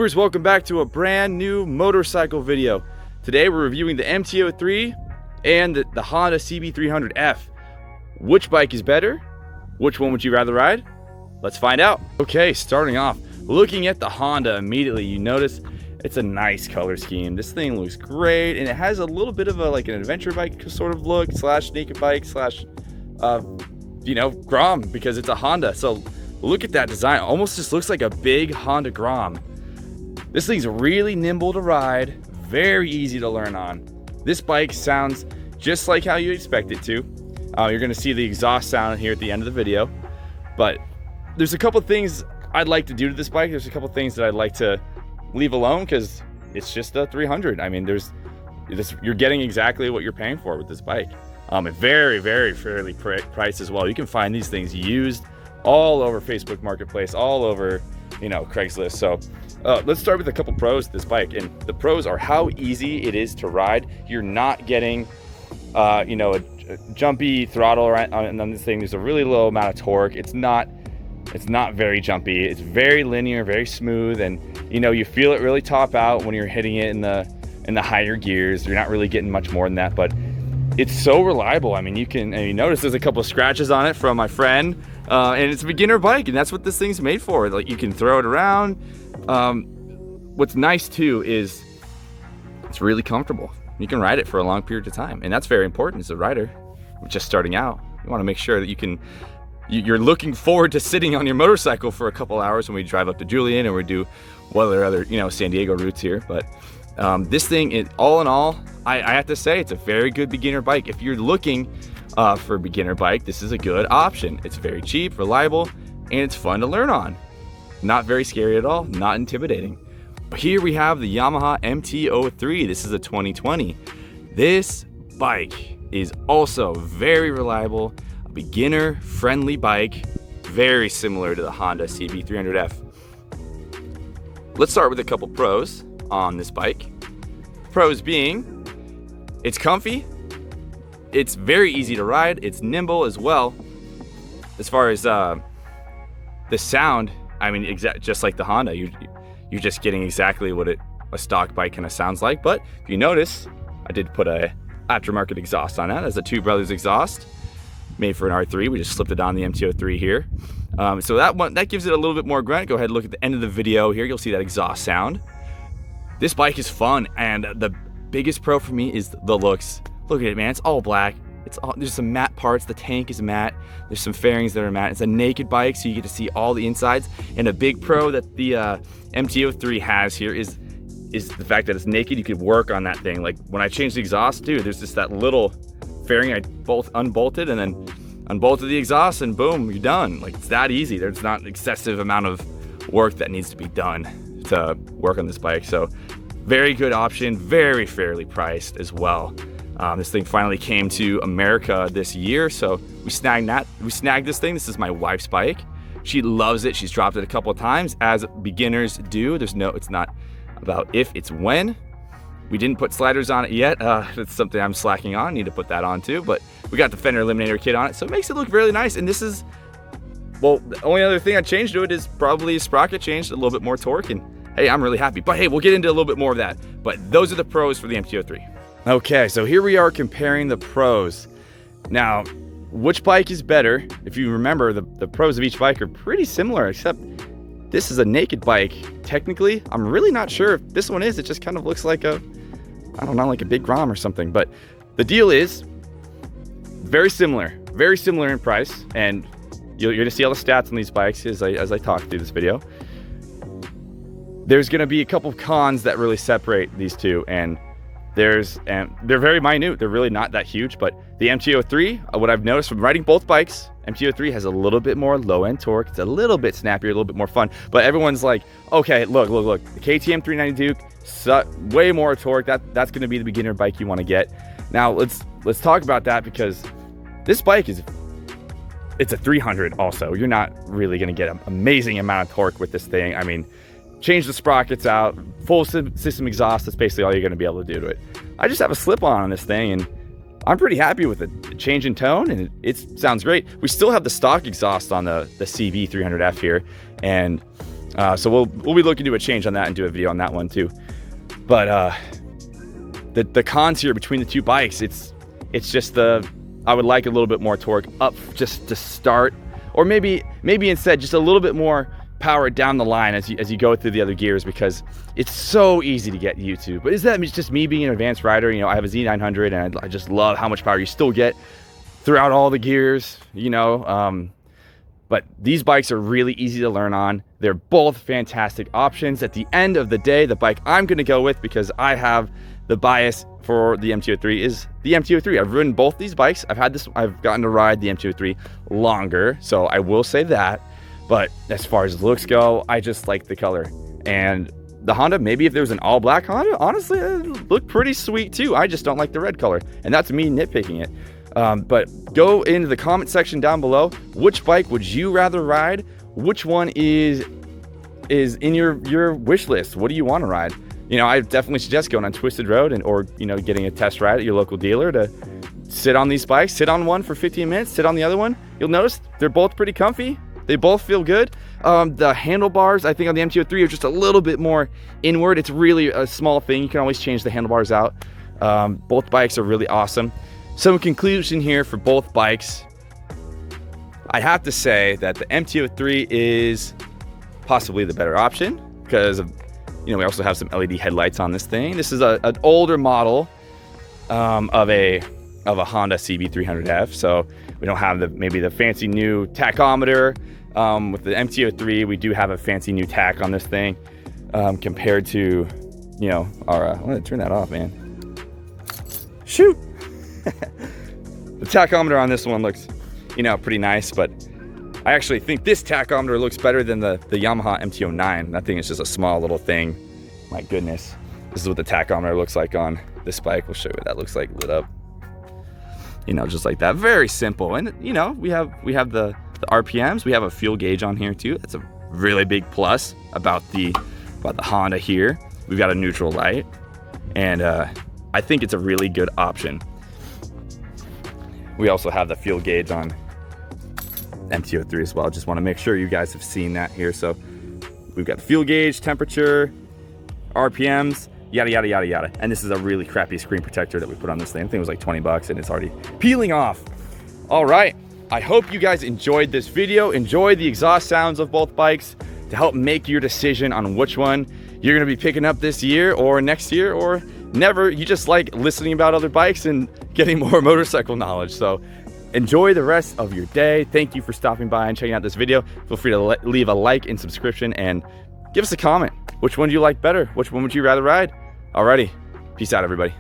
Goobers, welcome back to a brand new motorcycle video. Today we're reviewing the MT-03 and the Honda CB300F. Which bike is better? Which one would you rather ride? Let's find out. Okay, starting off, looking at the Honda immediately, you notice it's a nice color scheme. This thing looks great, and it has a little bit of like an adventure bike sort of look, slash naked bike, slash, Grom, because it's a Honda. So look at that design. Almost just looks like a big Honda Grom. This thing's really nimble to ride, very easy to learn on. This bike sounds just like how you expect it to. You're gonna see the exhaust sound here at the end of the video, but there's a couple things I'd like to do to this bike. There's a couple things that I'd like to leave alone because it's just a 300. I mean, you're getting exactly what you're paying for with this bike. Very, very fairly priced as well. You can find these things used all over Facebook Marketplace, all over, Craigslist. So let's start with a couple pros to this bike, and the pros are how easy it is to ride. You're not getting, a jumpy throttle on this thing. There's a really low amount of torque. It's not very jumpy. It's very linear, very smooth, and you feel it really top out when you're hitting it in the higher gears. You're not really getting much more than that, but it's so reliable. I mean, you notice there's a couple of scratches on it from my friend, and it's a beginner bike, and that's what this thing's made for. Like, you can throw it around. What's nice too is it's really comfortable. You can ride it for a long period of time, and that's very important as a rider just starting out. You want to make sure that you're looking forward to sitting on your motorcycle for a couple hours when we drive up to Julian and we do other San Diego routes here. But this thing, all in all, I have to say it's a very good beginner bike. If you're looking for a beginner bike, this is a good option. It's very cheap, reliable, and it's fun to learn on. Not very scary at all, not intimidating. But here we have the Yamaha MT-03. This is a 2020. This bike is also very reliable, a beginner-friendly bike, very similar to the Honda CB300F. Let's start with a couple pros on this bike. Pros being, it's comfy, it's very easy to ride, it's nimble as well. As far as the sound, I mean, just like the Honda, you're just getting exactly what a stock bike kind of sounds like. But if you notice, I did put a aftermarket exhaust on that as a Two Brothers exhaust, made for an R3. We just slipped it on the MT-03 here. So that gives it a little bit more grunt. Go ahead and look at the end of the video here. You'll see that exhaust sound. This bike is fun, and the biggest pro for me is the looks. Look at it, man. It's all black. There's some matte parts. The tank is matte. There's some fairings that are matte. It's a naked bike, so you get to see all the insides. And a big pro that the MT-03 has here is the fact that it's naked. You could work on that thing. Like when I changed the exhaust, dude, there's just that little fairing I unbolted and then unbolted the exhaust, and boom, you're done. Like, it's that easy. There's not an excessive amount of work that needs to be done to work on this bike. So very good option, very fairly priced as well. This thing finally came to America this year, so we snagged this thing. This is my wife's bike. She loves it. She's dropped it a couple of times, as beginners do. It's not about if, it's when. We didn't put sliders on it yet. That's something I'm slacking on. Need to put that on too, but we got the fender eliminator kit on it, so it makes it look really nice. And this is, well, the only other thing I changed to it is probably a sprocket changed, a little bit more torque, and hey, I'm really happy. But hey, we'll get into a little bit more of that. But those are the pros for the MT-03. Okay, so here we are comparing the pros. Now, which bike is better? If you remember, the pros of each bike are pretty similar, except this is a naked bike. Technically, I'm really not sure if this one is. It just kind of looks like like a big Grom or something. But the deal is very similar in price. And you're gonna see all the stats on these bikes as I talk through this video. There's gonna be a couple of cons that really separate these two, and they're very minute. They're really not that huge, but the MT-03, what I've noticed from riding both bikes, MT-03 has a little bit more low-end torque. It's a little bit snappier, a little bit more fun, but everyone's like, okay, look, the KTM 390 Duke, way more torque. That's gonna be the beginner bike you wanna get. Now, let's talk about that, because this bike it's a 300 also. You're not really gonna get an amazing amount of torque with this thing. I mean, change the sprockets out, full system exhaust, that's basically all you're gonna be able to do to it. I just have a slip-on on this thing, and I'm pretty happy with it. The change in tone, and it sounds great. We still have the stock exhaust on the CB300F here, and So we'll be looking to do a change on that and do a video on that one too. But the cons here between the two bikes, it's just I would like a little bit more torque up just to start, or maybe instead just a little bit more power down the line as you go through the other gears, because it's so easy to get used to. But is that just me being an advanced rider? You know, I have a Z900 and I just love how much power you still get throughout all the gears, you know. But these bikes are really easy to learn on. They're both fantastic options. At the end of the day, the bike I'm gonna go with, because I have the bias for the MT-03, is the MT-03. I've ridden both these bikes. I've gotten to ride the MT-03 longer, so I will say that. But as far as looks go, I just like the color. And the Honda, maybe if there was an all black Honda, honestly, it'd look pretty sweet too. I just don't like the red color, and that's me nitpicking it. But go into the comment section down below. Which bike would you rather ride? Which one is in your wish list? What do you want to ride? You know, I definitely suggest going on Twisted Road or you know, getting a test ride at your local dealer to sit on these bikes. Sit on one for 15 minutes, sit on the other one. You'll notice they're both pretty comfy. They both feel good. The handlebars, I think on the MT-03 are just a little bit more inward. It's really a small thing. You can always change the handlebars out. Both bikes are really awesome. So in conclusion here for both bikes, I have to say that the MT-03 is possibly the better option because of, you know, we also have some LED headlights on this thing. This is an older model of a Honda CB300F, so we don't have maybe the fancy new tachometer. With the MT-03, we do have a fancy new tach on this thing compared to, you know, our. I'm gonna turn that off, man. Shoot. The tachometer on this one looks, you know, pretty nice, but I actually think this tachometer looks better than the Yamaha MT-09. That thing is just a small little thing. My goodness. This is what the tachometer looks like on this bike. We'll show you what that looks like lit up. You know, just like that. Very simple. And you know, we have the RPMs. We have a fuel gauge on here too. That's a really big plus about the Honda here. We've got a neutral light, and I think it's a really good option. We also have the fuel gauge on MT-03 as well. Just want to make sure you guys have seen that here. So we've got fuel gauge, temperature, RPMs, yada yada yada yada. And this is a really crappy screen protector that we put on this thing. I think it was like 20 bucks and it's already peeling off. All right, I hope you guys enjoyed this video. Enjoy the exhaust sounds of both bikes to help make your decision on which one you're gonna be picking up this year or next year or never. You just like listening about other bikes and getting more motorcycle knowledge. So enjoy the rest of your day. Thank you for stopping by and checking out this video. Feel free to leave a like and subscription and give us a comment. Which one do you like better? Which one would you rather ride? Alrighty, peace out everybody.